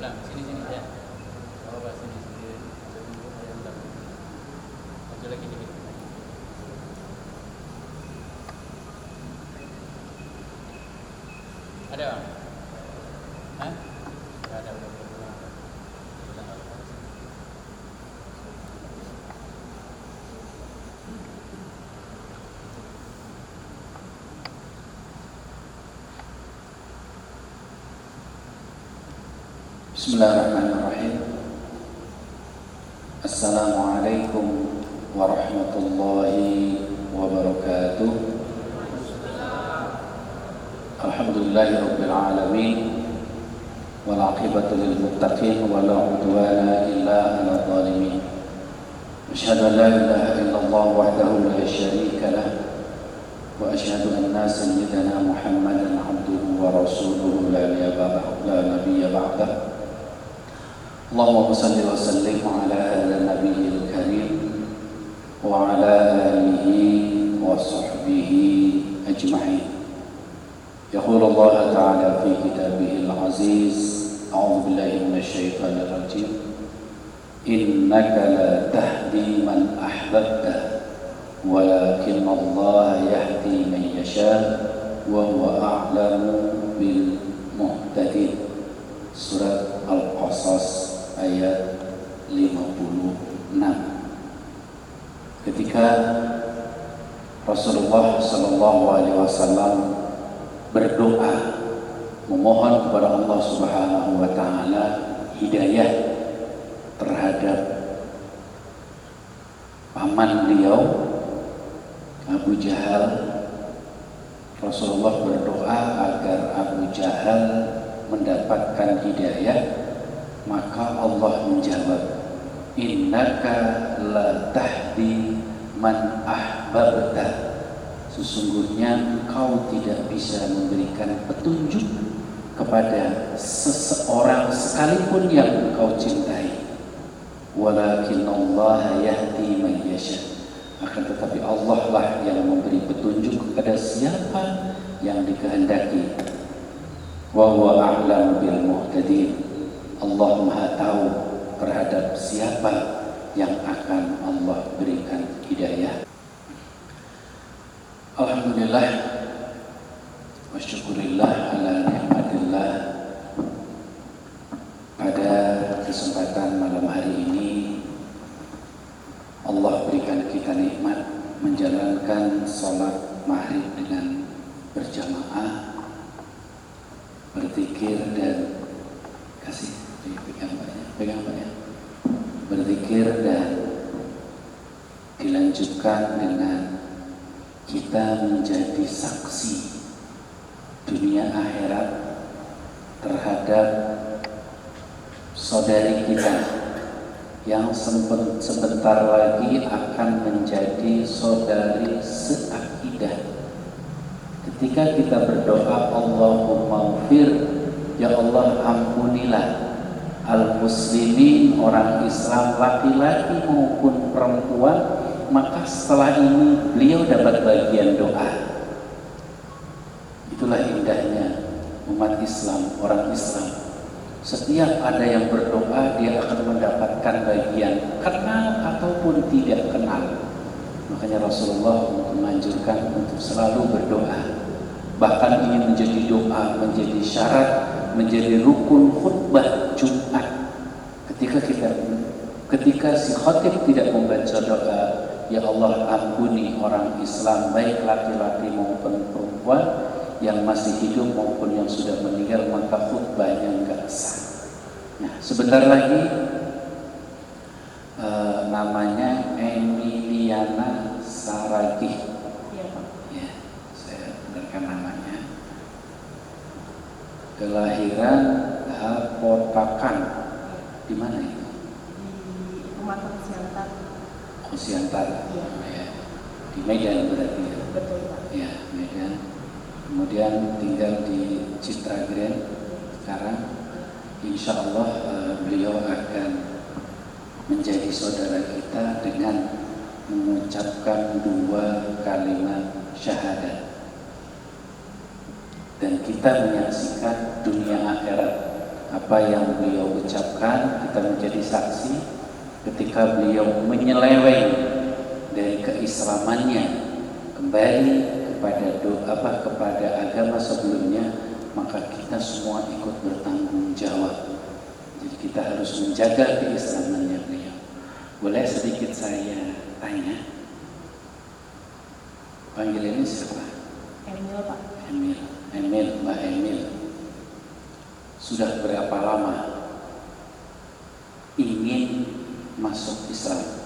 ulang. Sini ya. Oh, sini. Ulang. Maju lagi dikit. Ada bang? Hah? Gak ada, udah. Bismillahirrahmanirrahim. Assalamualaikum warahmatullahi wabarakatuh. Alhamdulillahirabbil alamin wal 'aqibatu lil muttaqin wa la 'udwana illa 'alal zalimin. Asyhadu an la ilaha illallah wahdahu la syarika lah wa asyhadu anna sayyidana Muhammadan 'abduhu wa rasuluhu la nabiyya ba'dah. Allahumma salli wa sallim ala hadha nabiyil karim wa ala alihi wa sahbihi ajma'in. Yaqulu Allah ta'ala fi kitabihil aziz, a'udzu billahi minasy syaithanir rajim. Innaka la tahdi man ahbabta walakin Allah yahdi man yasha wa huwa a'lamu bil muhtadin. Surat Al-Qasas ayat 56. Ketika Rasulullah SAW berdoa memohon kepada Allah Subhanahu wa taala hidayah terhadap paman beliau Abu Jahal, Rasulullah berdoa agar Abu Jahal mendapatkan hidayah. Maka Allah menjawab, innaka la tahdi man ahbabta. Sesungguhnya engkau tidak bisa memberikan petunjuk kepada seseorang sekalipun yang engkau cintai. Walakin Allah yahdi man yasha. Akan tetapi Allah lah yang memberi petunjuk kepada siapa yang dikehendaki. Wa huwa a'lamu bil muhtadin. Allah Maha tahu terhadap siapa yang akan Allah berikan hidayah. Alhamdulillah wa syukurillah ala ni'matillah. Pada kesempatan malam hari ini Allah berikan kita nikmat menjalankan sholat maghrib dengan berjamaah, berzikir dan pegang Pak ya. Berzikir dan dilanjutkan dengan kita menjadi saksi dunia akhirat terhadap saudari kita yang sebentar lagi akan menjadi saudari seakidah. Ketika kita berdoa Allahumma ghfir, ya Allah ampunilah al-muslimin, orang Islam laki-laki maupun perempuan, maka setelah ini beliau dapat bagian doa. Itulah indahnya umat Islam, orang Islam. Setiap ada yang berdoa dia akan mendapatkan bagian, kenal ataupun tidak kenal. Makanya Rasulullah menganjurkan untuk selalu berdoa. Bahkan ini menjadi doa, menjadi syarat, menjadi rukun khutbah Jumat. Ketika si khatib tidak membaca doa, ya Allah ampuni orang Islam baik laki-laki maupun perempuan yang masih hidup maupun yang sudah meninggal, maka khutbahnya enggak sah. Nah, sebentar lagi namanya Emiliana Saragih. Ya, saya benarkan namanya. Kelahiran Hapotakan. Di mana itu? Di Pematang Siantar. Oh, Siantar. Ya. Ya. Di Medan berarti ya. Betul Pak. Ya, Medan. Kemudian tinggal di Citra Grand sekarang. Insya Allah beliau akan menjadi saudara kita dengan mengucapkan 2 kalimat syahadat. Dan kita menyaksikan dunia akhirat apa yang beliau ucapkan, kita menjadi saksi ketika beliau menyeleweng dari keislamannya kembali kepada agama sebelumnya, maka kita semua ikut bertanggung jawab. Jadi kita harus menjaga keislamannya beliau. Boleh sedikit saya tanya, panggilannya siapa? Emil, Pak. Emil, Mbak Emil. Sudah berapa lama ingin masuk Islam?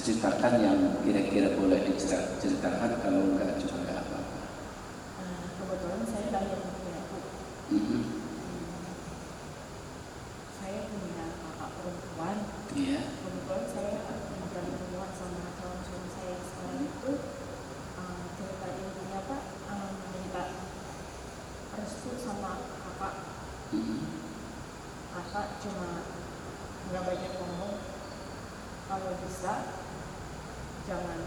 Ceritakan yang kira-kira boleh diceritakan, kalau enggak juga enggak apa-apa. Kebetulan saya lahir di Medan. Mhm. Saya punya kakak perempuan. Iya. Kebetulan saya menjalin hubungan sama calon suami saya sekarang itu. Cerita intinya Pak, minta restu sama kakak. Mhm. Kakak cuma nggak banyak ngomong. Kalau bisa jangan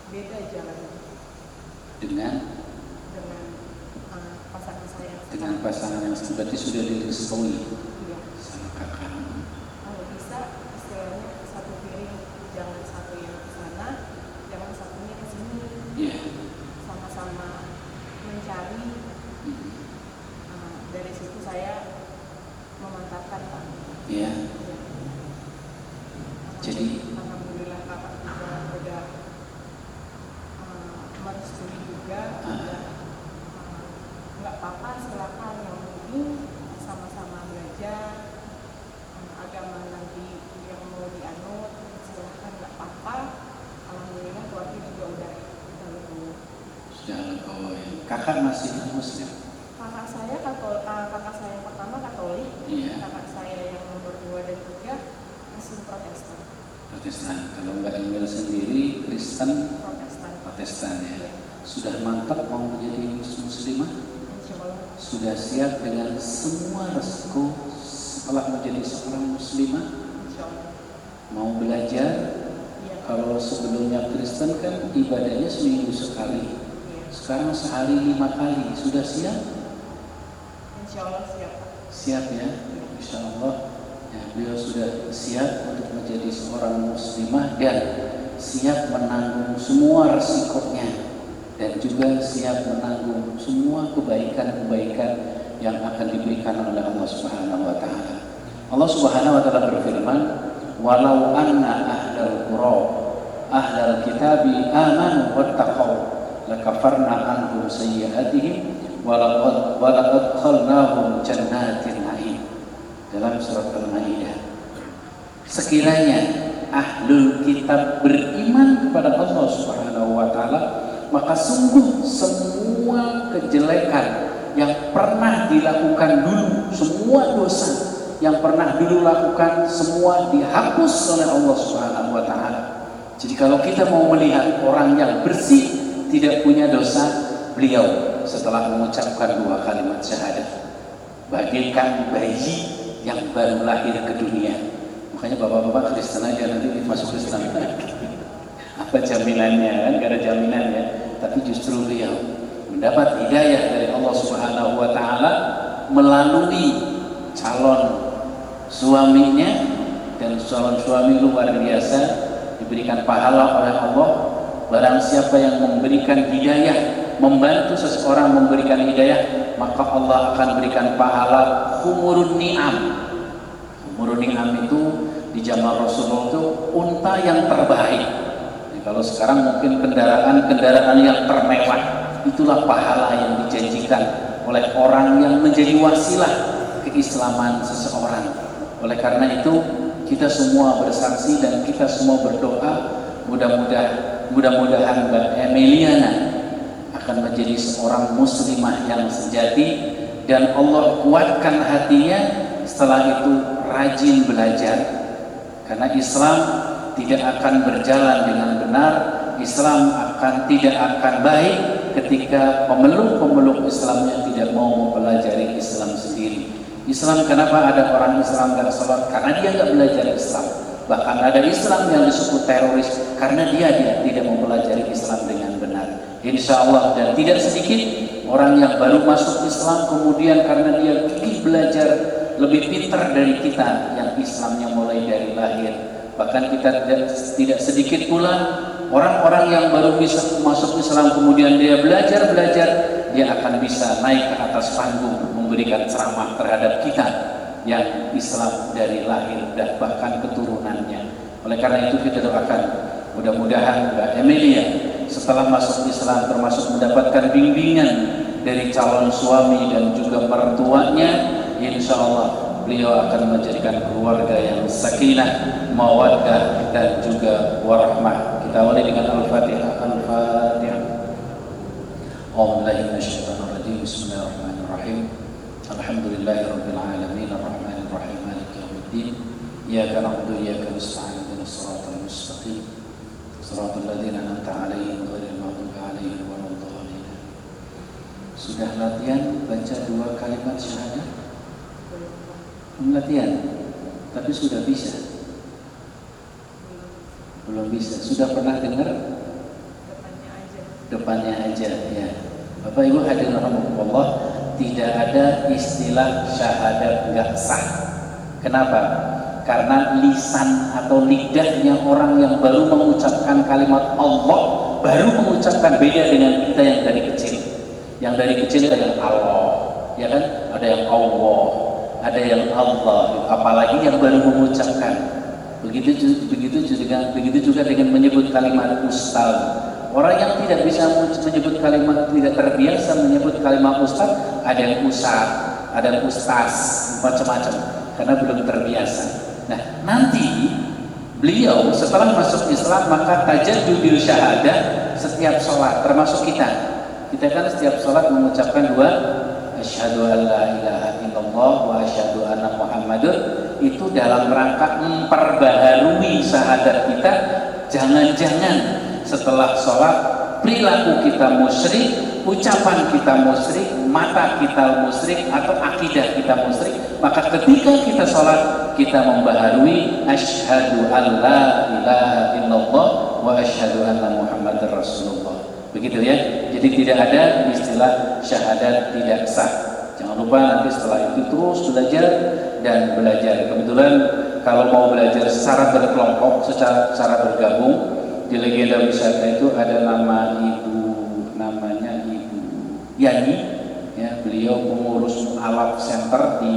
beda jalannya Dengan pasangan saya yang dengan sekarang. pasangan yang berarti sudah direstui Iya. sama kakak. Kalau bisa istilahnya satu piring, jangan satu yang ke sana, jangan satunya ke sini. Iya. Sama-sama mencari. Mhm. Dari situ saya memantapkan Pak. Iya. Ya. Jadi Alhamdulillah kakak juga udah merestui juga. Nggak apa-apa, silakan, yang penting sama-sama belajar agama nanti yang mau dianut, silakan, nggak apa-apa. Alhamdulillah keluarga juga udah legowo. sudah legowo ya. Kakak masih Muslim? Kakak saya kakak saya yang pertama Katolik. Iya. Kakak saya yang nomor 2 dan 3 Muslim Protestan. Protestan. Kalau Mbak Emil sendiri Kristen Protestan ya. Iya. Sudah mantap mau menjadi muslimah? Insya Allah. Sudah siap dengan semua resiko setelah menjadi seorang muslimah? Insya Allah. Mau belajar? Iya. Kalau sebelumnya Kristen kan ibadahnya seminggu sekali. Iya. Sekarang sehari 5 kali. Sudah siap? Insya Allah siap Pak. Siap ya? Insya Allah ya, beliau sudah siap untuk menjadi seorang muslimah dan siap menanggung semua resikonya, dan juga siap menanggung semua kebaikan-kebaikan yang akan diberikan oleh Allah Subhanahu wa taala. Allah Subhanahu wa taala berfirman, "Walau anna ahlal qura ahlal kitabi amanu wattaqau lakafarna anhum sayyi'atihim wa laqad adkhalnahum jannatin na'im." Dalam surat Al-Maidah. Sekiranya ahlul kitab beriman kepada Allah Subhanahu wa taala, maka sungguh semua kejelekan yang pernah dilakukan dulu, semua dosa yang pernah dulu lakukan, semua dihapus oleh Allah Subhanahu wa taala. Jadi kalau kita mau melihat orang yang bersih, tidak punya dosa, beliau setelah mengucapkan 2 kalimat syahadat bagaikan bayi yang baru lahir ke dunia. Makanya bapak-bapak Kristen aja nanti masuk Kristen. Apa jaminannya kan? Gak ada jaminannya. Tapi justru beliau mendapat hidayah dari Allah Subhanahu wa taala melalui calon suaminya, dan calon suami luar biasa diberikan pahala oleh Allah. Barang siapa yang memberikan hidayah, membantu seseorang memberikan hidayah, maka Allah akan berikan pahala humurun ni'am. Humurun ni'am itu di zaman Rasulullah itu unta yang terbaik. Jadi kalau sekarang mungkin kendaraan yang termewah, itulah pahala yang dijanjikan oleh orang yang menjadi wasilah keislaman seseorang. Oleh karena itu kita semua bersaksi dan kita semua berdoa, mudah-mudahan Mbak Emiliana akan menjadi seorang muslimah yang sejati, dan Allah kuatkan hatinya setelah itu rajin belajar, karena Islam tidak akan berjalan dengan benar, Islam tidak akan baik ketika pemeluk-pemeluk Islamnya tidak mau mempelajari Islam sendiri. Islam, kenapa ada orang Islam dan sholat? Karena dia nggak belajar Islam. Bahkan ada Islam yang disebut teroris karena dia tidak mempelajari Islam dengan benar. Insya Allah, dan tidak sedikit orang yang baru masuk Islam kemudian karena dia gigih belajar lebih pintar dari kita yang Islamnya mulai dari lahir. Bahkan kita tidak sedikit pula orang-orang yang baru bisa masuk Islam kemudian dia belajar, dia akan bisa naik ke atas panggung memberikan ceramah terhadap kita yang Islam dari lahir dan bahkan keturunannya. Oleh karena itu kita doakan mudah-mudahan Mbak Emilia setelah masuk Islam termasuk mendapatkan bimbingan dari calon suami dan juga mertuanya, insya Allah beliau akan menjadikan keluarga yang sakinah, mawaddah dan juga warahmah. Kita awali dengan Al-Fatihah. Al-Fatihah. A'udzubillahi Bismillahirrahmanirrahim. Alhamdulillahirabbil alamin arrahmanir rahim maliki yaumiddin. Iyyaka na'budu wa iyyaka nasta'in ihdinas siratal mustaqim. Shiratal ladzina an'amta 'alaihim ghairil maghdubi 'alaihim waladdallin. Sudah latihan baca 2 kalimat syahadat? Belum latihan, tapi sudah bisa. Belum bisa. Sudah pernah dengar? Depannya aja ya. Bapak Ibu hadirin rahimakumullah, tidak ada istilah syahadat enggak sah. Kenapa? Karena lisan atau lidahnya orang yang baru mengucapkan kalimat Allah, baru mengucapkan, beda dengan kita yang dari kecil. Yang dari kecil ada yang Allah, ya kan? Ada yang Allah, ada yang Allah, apalagi yang baru mengucapkan. Begitu juga dengan menyebut kalimat ustaz. Orang yang tidak bisa menyebut kalimat, tidak terbiasa menyebut kalimat ustaz, ada yang ustaz, ada yang ustaz, macam-macam, karena belum terbiasa. Nah, nanti beliau setelah masuk Islam maka tajaddudul syahadah setiap sholat, termasuk kita kan setiap sholat mengucapkan 2 asyhadu an la ilaha illallah wa asyhadu anna muhammadun, itu dalam rangka memperbaharui syahadat kita. Jangan-jangan setelah sholat perilaku kita musyrik, ucapan kita musyrik, mata kita musyrik, atau akidah kita musyrik. Maka ketika kita sholat kita membaharui asyhadu an la ilaha illallah wa asyhadu anna muhammadar rasulullah. Begitu ya. Jadi tidak ada istilah syahadat tidak sah. Jangan lupa nanti setelah itu terus belajar dan belajar. Kebetulan kalau mau belajar secara berkelompok, secara bergabung, di Legenda Wisata itu ada nama namanya Ibu Yani, ya, beliau pengurus Mu'alaf Center di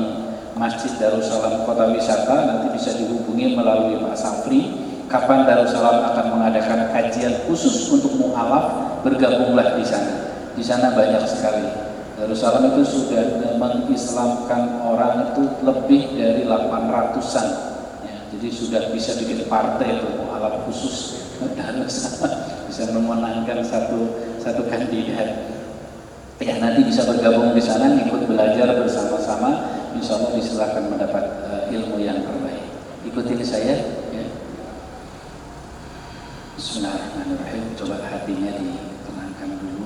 Masjid Darussalam Kota Wisata. Nanti bisa dihubungi melalui Pak Safri. Kapan Darussalam akan mengadakan kajian khusus untuk Mu'alaf, bergabunglah di sana. Di sana banyak sekali. Darussalam itu sudah mengislamkan orang itu lebih dari 800-an. Ya, jadi sudah bisa bikin partai itu Mu'alaf khusus. Bisa memenangkan satu kandidat. Ya, nanti bisa bergabung di sana, ikut belajar bersama-sama. Insya Allah disilahkan mendapat ilmu yang terbaik. Ikutin saya. Ya. Bismillahirrahmanirrahim. Coba hatinya ditenangkan dulu,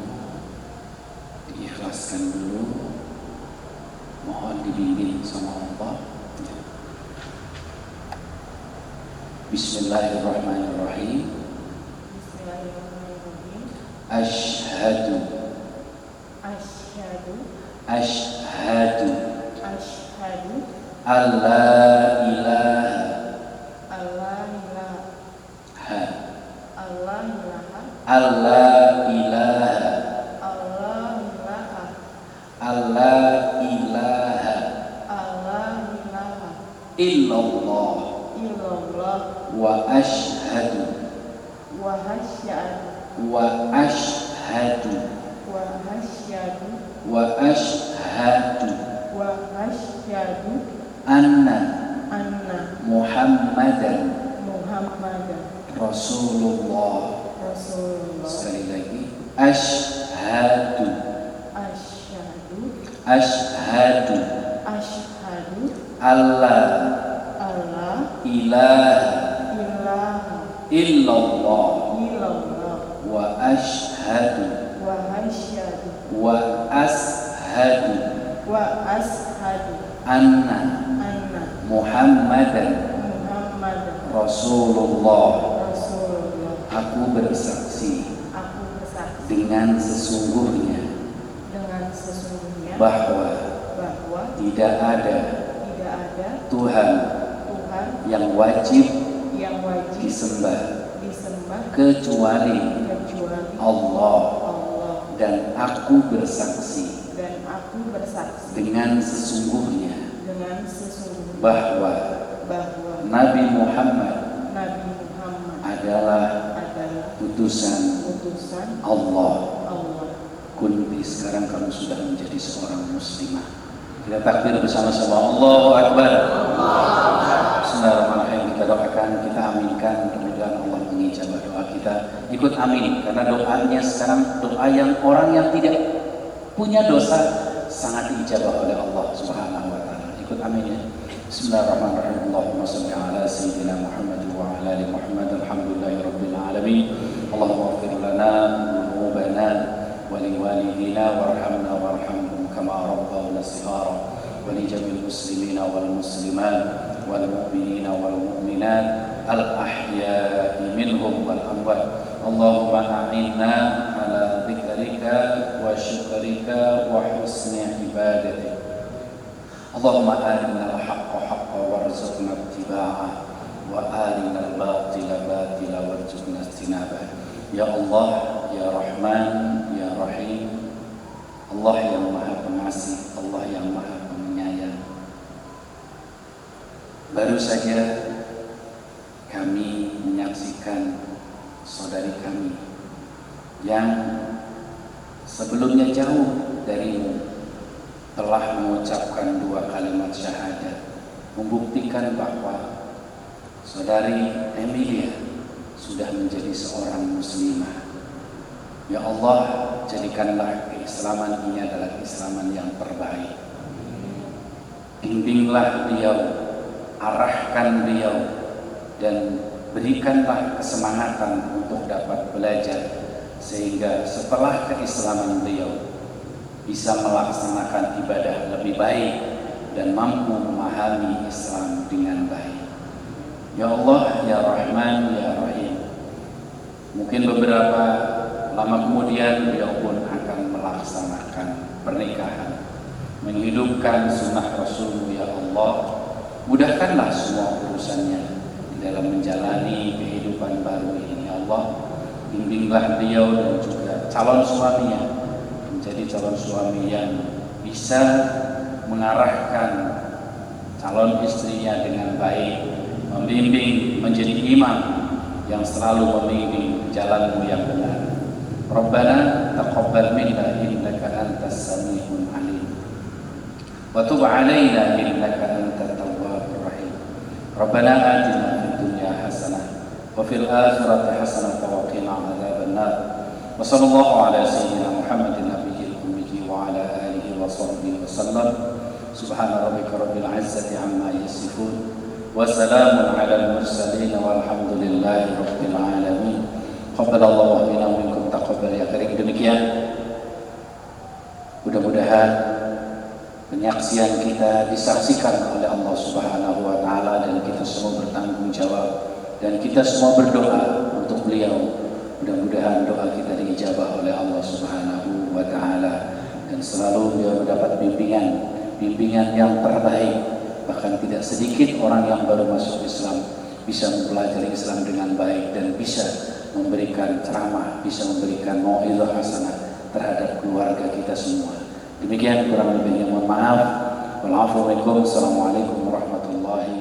diikhlaskan dulu. Mohon dibimbing sama Allah. Ya. Bismillahirrahmanirrahim. Ashhadu alla ilaha illallah wa ashhadu anna Muhammadan Rasulullah. Sekali lagi, ashhadu alla ilaha illallah wa ashhadu anna Muhammadan Rasulullah, Rasulullah, aku bersaksi aku bersaksi dengan sesungguhnya dengan sesungguhnya bahwa bahwa tidak ada tidak ada Tuhan Tuhan yang wajib yang wajib disembah disembah kecuali kecuali Allah, Allah, dan aku bersaksi dan aku bersaksi dengan sesungguhnya dengan sesungguhnya bahwa bahwa Nabi Muhammad Nabi Muhammad adalah adalah utusan utusan Allah. Allah. Kunti, sekarang kamu sudah menjadi seorang muslimah. Kita takbir bersama-sama, Allahu Akbar. Bismillahirrahmanirrahim. Kita doakan, kita aminkan, mudah-mudahan Allah mengijabah doa kita. Ikut amin, karena doanya sekarang doa yang orang yang tidak punya dosa sangat diijabah oleh Allah Subhanahu wa taala. Ikut amin ya. Bismillahirrahmanirrahim. Allahumma shalli ala sayyidina Muhammad wa ala ali Muhammad. Alhamdulillahirabbil alamin. Allahumma ighfir lana dhunubana wa liwalidina warhamna warhamhum kama rabbawna shighara wa li jami'il muslimina wal muslimat wal mu'minina wal mu'minat al ahya'i minhum wal amwat. Allahumma a'inna ala dzikrika wa syukrika wa husni ibadatik. Allahumma arina al-haqqa haqqa warzuqna ittiba'ah wa arina al-batila batila warzuqna ijtinabah. Ya Allah, ya Rahman, ya Rahim, Allah yang Maha Pengasih, Allah yang Maha Penyayang. Baru saja kami menyaksikan saudari kami yang sebelumnya jauh darimu telah mengucapkan 2 kalimat syahadat, membuktikan bahwa saudari Emilia sudah menjadi seorang muslimah. Ya Allah, jadikanlah keislaman ini adalah keislaman yang terbaik. Bimbinglah beliau, arahkan beliau, dan berikanlah kesemangatan untuk dapat belajar, sehingga setelah keislaman beliau bisa melaksanakan ibadah lebih baik dan mampu memahami Islam dengan baik. Ya Allah, ya Rahman, ya Rahim. Mungkin beberapa lama kemudian beliau pun akan melaksanakan pernikahan, menghidupkan sunnah Rasul. Ya Allah, mudahkanlah semua urusannya di dalam menjalani kehidupan baru ini. Ya Allah, bimbinglah beliau dan juga calon suaminya menjadi calon suami yang bisa mengarahkan calon istrinya dengan baik, membimbing menjadi imam yang selalu membimbing jalanmu yang benar. Rabbana taqabbal minna innaka antas samiul alim wa tub alaina innaka antat tawwabur rahim. Rabbana atina fid dunya hasanah wa fil akhirati hasanah wa qina adzaban nar. Wa sallallahu ala sayyidina Muhammadin nabiyil ummi wa ala alihi wa sahbihi wa sallam. Subhana rabbika rabbil izzati amma yasifun wa salamun alal mursalin walhamdulillahi rabbil alamin. Qabbalallahu minna wa minkum taqabbal ya karim. Demikian mudah-mudahan penyaksian kita disaksikan oleh Allah Subhanahu wa taala dan kita semua bertanggung jawab dan kita semua berdoa untuk beliau. Mudah-mudahan doa kita diijabah oleh Allah Subhanahu wa taala dan selalu beliau mendapat bimbingan yang terbaik. Bahkan tidak sedikit orang yang baru masuk Islam bisa mempelajari Islam dengan baik dan bisa memberikan ceramah, bisa memberikan mau'izah hasanah terhadap keluarga kita semua. Demikian kurang lebihnya mohon maaf. Wassalamualaikum warahmatullahi